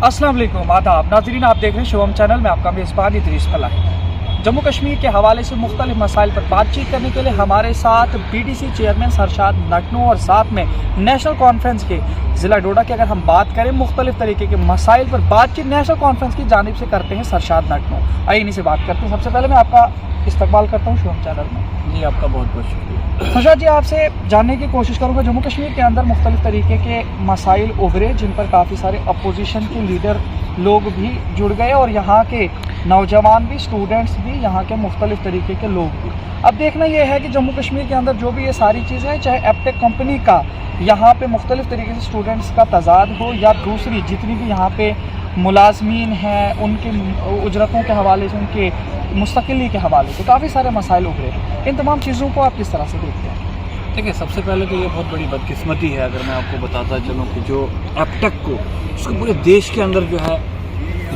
अस्सलाम वालेकुम, आदाब नाज़रीन, आप देख रहे हैं शुभम चैनल में। आपका मेज़बान इदरीस फलाही। जम्मू कश्मीर के हवाले से मुख्तलिफ मसाइल पर बातचीत करने के लिए हमारे साथ BDC चेयरमैन सरशाद नटनू और साथ में नेशनल कॉन्फ्रेंस के ज़िला डोडा की अगर हम बात करें मुख्तलिफ तरीके के मसाइल पर बातचीत नेशनल कॉन्फ्रेंस की जानिब से करते हैं सरशाद नटनू। आइए इन्हीं से बात करते हैं। सबसे पहले मैं आपका इस्तकबाल करता हूँ शुभम चैनल में। जी, आपका बहुत बहुत शुक्रिया। सरशाद जी, आपसे जानने की कोशिश करूँगा, जम्मू कश्मीर के अंदर मुख्तलिफ तरीके के मसाइल उभरे जिन पर काफ़ी सारे अपोजिशन के लीडर लोग भी जुड़ गए और यहाँ के नौजवान भी, स्टूडेंट्स भी, यहाँ के मुख्तलिफ तरीके के लोग भी। अब देखना यह है कि जम्मू कश्मीर के अंदर जो भी ये सारी चीज़ें हैं, चाहे एपटेक कंपनी का यहाँ पे मुख्तलिफ तरीके से स्टूडेंट्स का तजाद हो या दूसरी जितनी भी यहाँ पे मुलाजमीन हैं उनके उजरतों के हवाले से, उनके मुस्तकिली के हवाले से काफ़ी सारे मसाइल उभरे। इन तमाम चीज़ों को आप किस तरह से देखते हैं? देखिए, सबसे पहले तो ये बहुत बड़ी बदकिस्मती है अगर मैं आपको बताता चलूँ कि जो एपटेक को उसको पूरे देश के अंदर जो है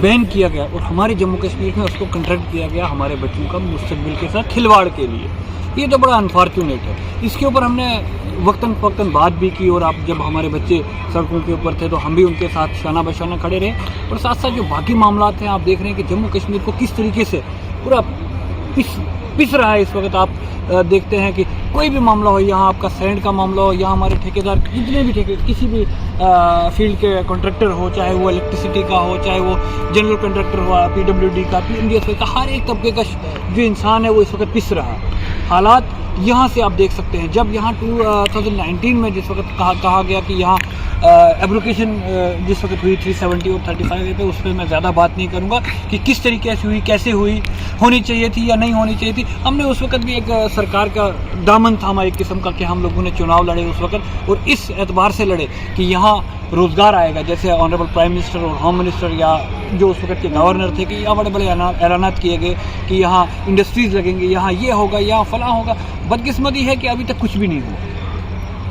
बैन किया गया और हमारे जम्मू कश्मीर में उसको कंट्रैक्ट किया गया हमारे बच्चों का मुस्तकबिल के साथ खिलवाड़ के लिए। ये तो बड़ा अनफॉर्चुनेट है। इसके ऊपर हमने वक्तन फ़क्तन बात भी की और आप जब हमारे बच्चे सड़कों के ऊपर थे तो हम भी उनके साथ शाना बशाना खड़े रहे। और साथ साथ जो बाकी मामला हैं, आप देख रहे हैं कि जम्मू कश्मीर को किस तरीके से पूरा पिस रहा है इस वक्त। आप देखते हैं कि कोई भी मामला हो, यहाँ आपका सैंड का मामला हो, यहाँ हमारे ठेकेदार जितने भी किसी भी फील्ड के कॉन्ट्रैक्टर हो, चाहे वो इलेक्ट्रिसिटी का हो, चाहे वो जनरल कॉन्ट्रैक्टर हुआ, PWD का, PMDS का, हर एक तबके का जो इंसान है वो इस वक्त पिस रहा है। हालात यहाँ से आप देख सकते हैं। जब यहाँ 2019 में जिस वक्त कहा गया कि यहाँ एब्रोकेशन जिस वक्त हुई 370 और 35 पे, उस पर मैं ज़्यादा बात नहीं करूँगा कि किस तरीके से हुई, कैसे हुई, होनी चाहिए थी या नहीं होनी चाहिए थी। हमने उस वक्त भी एक सरकार का दामन थामा एक किस्म का कि हम लोगों ने चुनाव लड़े उस वक्त, और इस एतबार से लड़े कि यहाँ रोज़गार आएगा। जैसे ऑनरेबल प्राइम मिनिस्टर और होम मिनिस्टर या जो उस वक्त के गवर्नर थे कि यहाँ बड़े बड़े ऐलानात किए गए कि यहाँ इंडस्ट्रीज़ लगेंगे, यहाँ ये होगा, यहाँ फलां होगा। बदकिस्मती है कि अभी तक कुछ भी नहीं हुआ।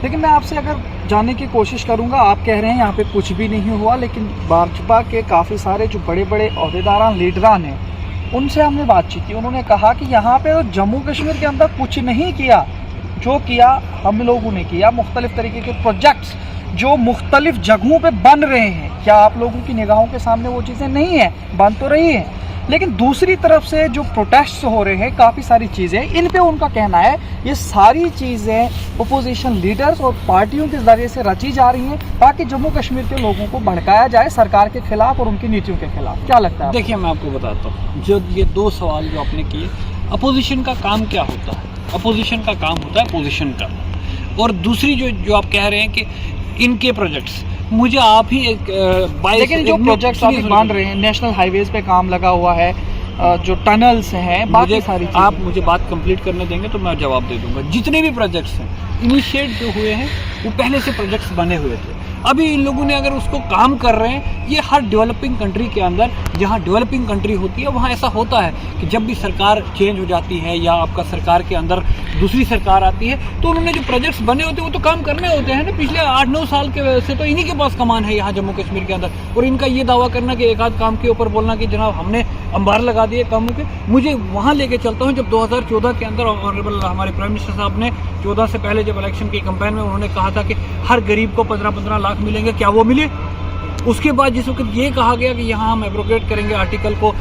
लेकिन मैं आपसे अगर जानने की कोशिश करूंगा, आप कह रहे हैं यहाँ पे कुछ भी नहीं हुआ, लेकिन भाजपा के काफ़ी सारे जो बड़े बड़े अहदेदारान लीडरान हैं उनसे हमने बातचीत की। उन्होंने कहा कि यहाँ पे जम्मू कश्मीर के अंदर कुछ नहीं किया, जो किया हम लोगों ने किया। मुख्तलिफ तरीके के प्रोजेक्ट्स जो मुख्तलिफ जगहों पे बन रहे हैं, क्या आप लोगों की निगाहों के सामने वो चीज़ें नहीं हैं? बन तो रही हैं, लेकिन दूसरी तरफ से जो प्रोटेस्ट हो रहे हैं, काफ़ी सारी चीज़ें, इन पे उनका कहना है ये सारी चीज़ें अपोजिशन लीडर्स और पार्टियों के ज़रिए से रची जा रही हैं ताकि जम्मू कश्मीर के लोगों को भड़काया जाए सरकार के खिलाफ और उनकी नीतियों के खिलाफ। क्या लगता है? देखिए, मैं आपको बताता हूँ, जो ये दो सवाल जो आपने किए, अपोजिशन का काम क्या होता है? अपोजिशन का काम होता है पोजीशन का। और दूसरी जो आप कह रहे हैं कि इनके प्रोजेक्ट्स, मुझे आप ही लेकिन जो प्रोजेक्ट्स अभी बन रहे हैं, नेशनल हाईवेज पे काम लगा हुआ है, जो टनल्स हैं, बाकी सारी चीज़ें, आप मुझे बात कंप्लीट करने देंगे तो मैं जवाब दे दूंगा। जितने भी प्रोजेक्ट्स हैं इनिशिएट जो हुए हैं वो पहले से प्रोजेक्ट्स बने हुए थे। अभी इन लोगों ने अगर उसको काम कर रहे हैं, ये हर डेवलपिंग कंट्री के अंदर, जहाँ डेवलपिंग कंट्री होती है वहाँ ऐसा होता है कि जब भी सरकार चेंज हो जाती है या आपका सरकार के अंदर दूसरी सरकार आती है तो उन्होंने जो प्रोजेक्ट्स बने होते हैं वो तो काम करने होते हैं ना। पिछले 8-9 साल के से तो इन्हीं के पास कमान है यहाँ जम्मू कश्मीर के अंदर, और इनका ये दावा करना कि एक आध काम के ऊपर बोलना कि जनाब हमने अंबार लगा दिए कामों के। मुझे वहाँ लेके चलता हूँ जब 2014 के अंदर ऑनरेबल हमारे प्राइम मिनिस्टर साहब ने 14 से पहले जब इलेक्शन की कैंपेन में उन्होंने कहा था कि हर गरीब को 15-15 लाख मिलेंगे, क्या वो मिले? उसके बाद जिस वक्त ये कहा गया कि यहाँ हम एब्रोगेट करेंगे आर्टिकल को,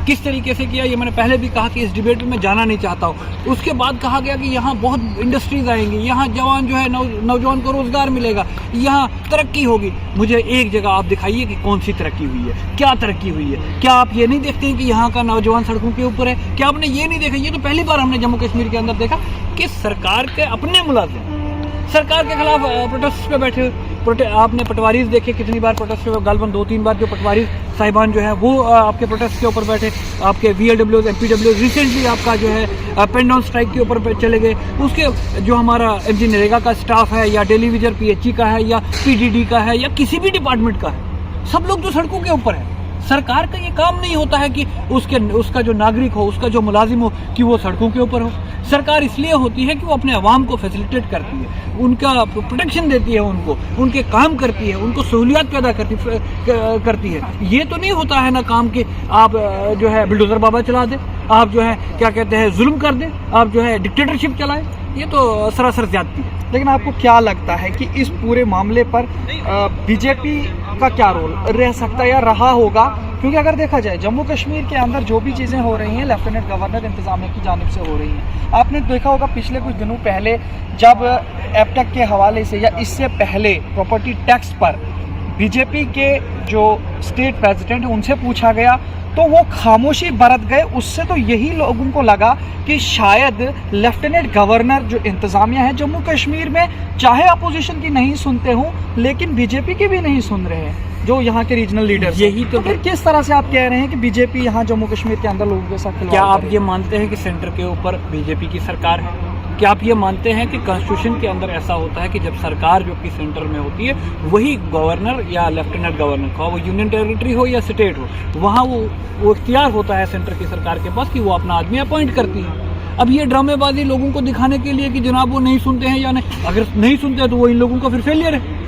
किस तरीके से किया ये मैंने पहले भी कहा कि इस डिबेट में जाना नहीं चाहता हूँ। उसके बाद कहा गया कि यहाँ बहुत इंडस्ट्रीज आएंगी, यहाँ जवान जो है नौजवान को रोज़गार मिलेगा, यहाँ तरक्की होगी। मुझे एक जगह आप दिखाइए कि कौन सी तरक्की हुई है, क्या तरक्की हुई है? क्या आप ये नहीं देखते हैं कि यहाँ का नौजवान सड़कों के ऊपर है? क्या आपने ये नहीं देखा? ये तो पहली बार हमने जम्मू कश्मीर के अंदर देखा कि सरकार के अपने मुलाजिम सरकार के खिलाफ प्रोटेस्ट पे बैठे। आपने पटवारीज देखे कितनी बार प्रोटेस्ट पे, गालबन 2-3 बार जो पटवारी साहिबान जो है वो आपके प्रोटेस्ट के ऊपर बैठे। आपके VLWs, MPWs रिसेंटली आपका जो है पेन डाउन स्ट्राइक के ऊपर चले गए। उसके जो हमारा MG नरेगा का स्टाफ है या डेली विजर PHE का है या PDD का है या किसी भी डिपार्टमेंट का है, सब लोग तो सड़कों के ऊपर है। सरकार का ये काम नहीं होता है कि उसका जो नागरिक हो, उसका जो मुलाजिम हो, कि वो सड़कों के ऊपर हो। सरकार इसलिए होती है कि वो अपने अवाम को फैसिलिटेट करती है, उनका प्रोटेक्शन देती है, उनको उनके काम करती है, उनको सहूलियत पैदा करती है। ये तो नहीं होता है ना काम कि आप जो है बुलडोजर बाबा चला दे, आप जो है क्या कहते हैं जुल्म कर दे, आप जो है डिक्टेटरशिप चलाए, ये तो सरासर ज्यादती है। लेकिन आपको क्या लगता है कि इस पूरे मामले पर बीजेपी का क्या रोल रह सकता है या रहा होगा? क्योंकि अगर देखा जाए जम्मू कश्मीर के अंदर जो भी चीज़ें हो रही हैं लेफ्टिनेंट गवर्नर इंतजामिया की जानिब से हो रही हैं। आपने देखा होगा पिछले कुछ दिनों पहले जब एपटेक के हवाले से या इससे पहले प्रॉपर्टी टैक्स पर बीजेपी के जो स्टेट प्रेसिडेंट उनसे पूछा गया तो वो खामोशी बरत गए। उससे तो यही लोगों को लगा कि शायद लेफ्टिनेंट गवर्नर जो इंतज़ामिया है जम्मू कश्मीर में चाहे अपोजिशन की नहीं सुनते हों लेकिन बीजेपी की भी नहीं सुन रहे हैं जो यहाँ के रीजनल लीडर्स। यही तो फिर किस तरह से आप कह रहे हैं कि बीजेपी यहाँ जम्मू कश्मीर के अंदर लोगों के साथ खिलवाड़ क्या आप करे? ये मानते हैं कि सेंटर के ऊपर बीजेपी की सरकार है? क्या आप ये मानते हैं कि कॉन्स्टिट्यूशन के अंदर ऐसा होता है कि जब सरकार जो कि सेंटर में होती है वही गवर्नर या लेफ्टिनेंट गवर्नर का, वो यूनियन टेरिटरी हो या स्टेट हो, वहाँ वो इख्तियार होता है सेंटर की सरकार के पास कि वो अपना आदमी अपॉइंट करती है। अब ये ड्रामेबाजी लोगों को दिखाने के लिए कि जनाब वो नहीं सुनते हैं या नहीं, अगर नहीं सुनते हैं तो वो इन लोगों का फिर फेलियर है।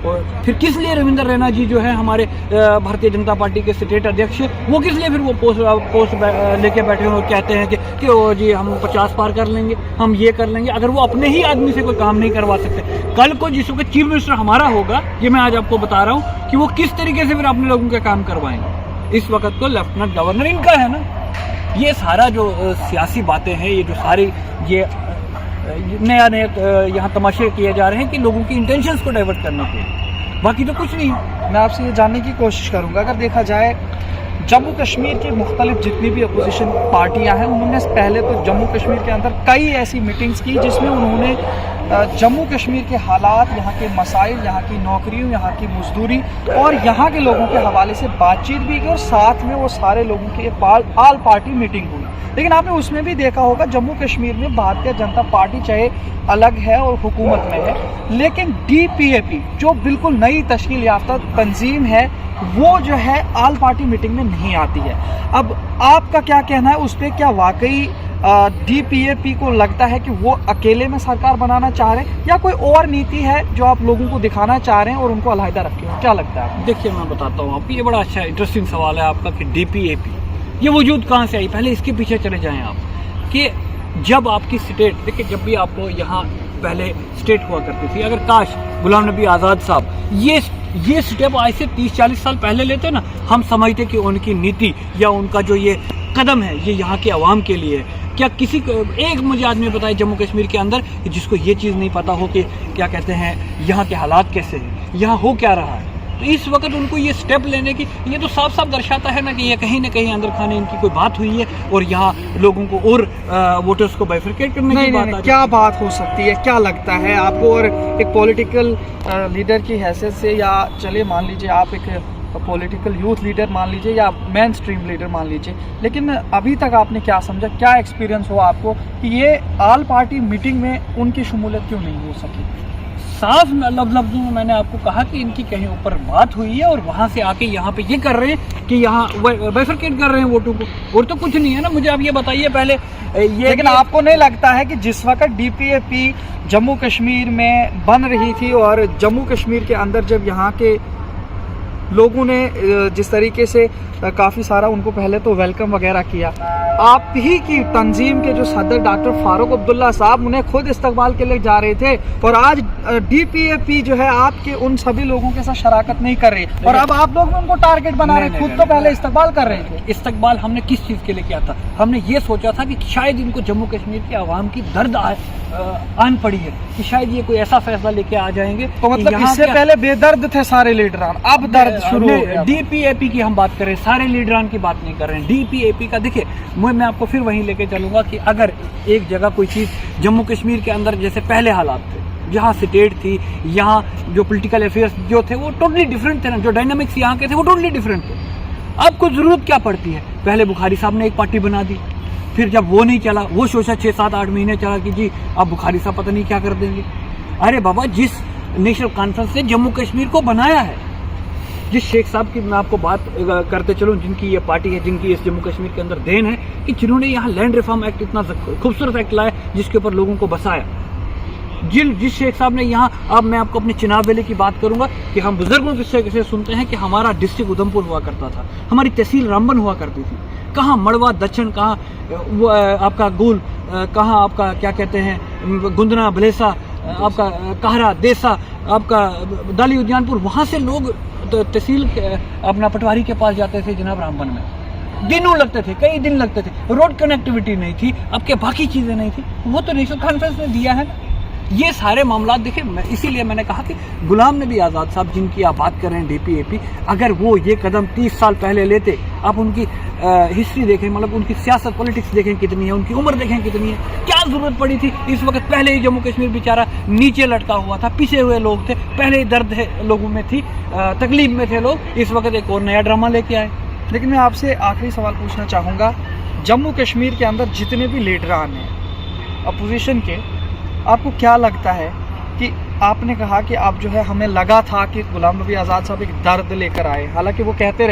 और फिर किस लिए रविंद्र रैना जी जो है हमारे भारतीय जनता पार्टी के स्टेट अध्यक्ष, वो किस लिए फिर वो पोस्ट लेके बैठे हुए कहते हैं कि ओ जी हम 50 पार कर लेंगे, हम ये कर लेंगे, अगर वो अपने ही आदमी से कोई काम नहीं करवा सकते। कल को जिस वक्त चीफ मिनिस्टर हमारा होगा, ये मैं आज आपको बता रहा हूँ कि वो किस तरीके से फिर अपने लोगों के काम करवाएंगे। इस वक्त तो लेफ्टिनेंट गवर्नर इनका है ना। ये सारा जो सियासी बातें हैं, ये जो सारी ये नया यहाँ तमाशे किए जा रहे हैं कि लोगों की इंटेंशंस को डाइवर्ट करने के लिए, बाकी तो कुछ नहीं। मैं आपसे ये जानने की कोशिश करूंगा, अगर देखा जाए जम्मू कश्मीर की मुख्तलिफ जितनी भी अपोजिशन पार्टियां हैं उन्होंने पहले तो जम्मू कश्मीर के अंदर कई ऐसी मीटिंग्स की जिसमें उन्होंने जम्मू कश्मीर के हालात, यहाँ के मसाइल, यहाँ की नौकरियों, यहाँ की मजदूरी और यहाँ के लोगों के हवाले से बातचीत भी की और साथ में वो सारे लोगों की आल पार्टी मीटिंग हुई। लेकिन आपने उसमें भी देखा होगा जम्मू कश्मीर में भारतीय जनता पार्टी चाहे अलग है और हुकूमत में है, लेकिन DPAP जो बिल्कुल नई तश्कील याफ्ता तंजीम है वो जो है आल पार्टी मीटिंग में नहीं आती है। अब आपका क्या कहना है उस पर? क्या वाकई DPAP को लगता है कि वो अकेले में सरकार बनाना चाह रहे हैं या कोई और नीति है जो आप लोगों को दिखाना चाह रहे हैं और उनको अलहदा रखे हैं? क्या लगता है? देखिए मैं बताता हूँ आपको, ये बड़ा अच्छा इंटरेस्टिंग सवाल है आपका कि DPAP ये वजूद कहाँ से आई। पहले इसके पीछे चले जाएं आप कि जब आपकी स्टेट, देखिए जब भी आपको यहाँ पहले स्टेट हुआ करती थी, अगर काश गुलाम नबी आज़ाद साहब ये स्टेप आज से 30-40 साल पहले लेते ना, हम समझते कि उनकी नीति या उनका जो ये कदम है ये यहाँ के अवाम के लिए है। क्या किसी को एक मुझे आदमी बताए जम्मू कश्मीर के अंदर जिसको ये चीज़ नहीं पता हो कि क्या कहते हैं यहाँ के हालात कैसे हैं, यहाँ हो क्या रहा है? तो इस वक्त उनको ये स्टेप लेने की, ये तो साफ साफ दर्शाता है ना कि ये कहीं ना कहीं अंदर खाने इनकी कोई बात हुई है और यहाँ लोगों को और वोटर्स को बाइफरकेट करने की बात। क्या बात हो सकती है, क्या लगता है आपको? और एक पॉलिटिकल लीडर की हैसियत से, या चलिए मान लीजिए आप एक पॉलिटिकल यूथ लीडर मान लीजिए या मेन स्ट्रीम लीडर मान लीजिए, लेकिन अभी तक आपने क्या समझा, क्या एक्सपीरियंस हुआ आपको कि ये आल पार्टी मीटिंग में उनकी शमूलियत क्यों नहीं हो सकी? साफ लफ्ज़ों में मैंने आपको कहा कि इनकी कहीं ऊपर बात हुई है और वहाँ से आके यहाँ पे ये कर रहे हैं कि यहाँ बाइफरकेट कर रहे हैं वोटों को, और तो कुछ नहीं है ना। मुझे आप ये बताइए पहले ये, लेकिन आपको नहीं लगता है कि जिस वक्त DPAP जम्मू कश्मीर में बन रही थी और जम्मू कश्मीर के अंदर जब यहाँ के लोगों ने जिस तरीके से काफ़ी सारा उनको पहले तो वेलकम वगैरह किया, आप ही की तंजीम के जो सदर डॉक्टर फारूक अब्दुल्ला साहब उन्हें खुद इस्तकबाल के लिए जा रहे थे और आज DPAP जो है आपके उन सभी लोगों के साथ शराकत नहीं कर रही और अब आप लोग उनको टारगेट बना रहे हैं। खुद तो पहले इस्तकबाल कर रहे थे। इस्तकबाल हमने किस चीज़ के लिए किया था? हमने ये सोचा था कि शायद इनको जम्मू कश्मीर के आवाम की दर्द आन पड़ी है कि शायद ये कोई ऐसा फैसला लेके आ जाएंगे। तो मतलब इससे पहले बेदर्द थे सारे लीडरान, अब दर्द शुरू हो गया। DPAP की हम बात करें, सारे लीडरान की बात नहीं कर रहे हैं। DPAP का देखिए, मैं आपको फिर वहीं लेके चलूंगा कि अगर एक जगह कोई चीज़ जम्मू कश्मीर के अंदर जैसे पहले हालात थे, जहाँ स्टेट थी, यहाँ जो पॉलिटिकल अफेयर्स जो थे वो टोटली डिफरेंट थे ना, जो डायनामिक्स यहाँ के थे वो टोटली डिफरेंट थे। आपको ज़रूरत क्या पड़ती है? पहले बुखारी साहब ने एक पार्टी बना दी, फिर जब वो नहीं चला, वो सोचा 6-7-8 महीने चला कि जी अब बुखारी साहब पता नहीं क्या कर देंगे। अरे बाबा, जिस नेशनल कॉन्फ्रेंस ने जम्मू कश्मीर को बनाया है, जिस शेख साहब की मैं आपको बात करते चलूँ, जिनकी ये पार्टी है, जिनकी इस जम्मू कश्मीर के अंदर देन है कि जिन्होंने यहाँ लैंड रिफॉर्म एक्ट इतना खूबसूरत एक्ट लाया जिसके ऊपर लोगों को बसाया। जिस शेख साहब ने यहाँ, अब मैं आपको अपने चिनाब वेले की बात करूंगा कि हम बुजुर्गों से सुनते हैं कि हमारा डिस्ट्रिक्ट उधमपुर हुआ करता था, हमारी तहसील रामबन हुआ करती थी, कहाँ मड़वा दक्षिण, कहाँ वो आपका गोल, कहाँ आपका क्या कहते हैं गुंदना भलेसा, आपका कहरा देसा, आपका दाली उद्यानपुर, वहाँ से लोग तहसील अपना पटवारी के पास जाते थे जनाब रामबन में, दिनों लगते थे, कई दिन लगते थे, रोड कनेक्टिविटी नहीं थी, अब के बाकी चीज़ें नहीं थी, वो तो नेशनल कॉन्फ्रेंस ने दिया है ना। ये सारे मामला देखिए, इसीलिए मैंने कहा कि गुलाम नबी आज़ाद साहब जिनकी आप बात कर रहे हैं DPAP, अगर वो ये कदम 30 साल पहले लेते, आप उनकी हिस्ट्री देखें, मतलब उनकी सियासत पॉलिटिक्स देखें कितनी है, उनकी उम्र देखें कितनी है, क्या ज़रूरत पड़ी थी इस वक्त। पहले ही जम्मू कश्मीर बेचारा नीचे लटका हुआ था, पिसे हुए लोग थे, पहले ही दर्द लोगों में थी, तकलीफ में थे लोग, इस वक्त एक और नया ड्रामा लेके आए। लेकिन मैं आपसे आखिरी सवाल पूछना चाहूँगा, जम्मू कश्मीर के अंदर जितने भी लीडरान हैं अपोजिशन के, आपको क्या लगता है कि आपने कहा कि आप जो है, हमें लगा था कि गुलाम नबी आज़ाद साहब एक दर्द लेकर आए, हालांकि वो कहते रहते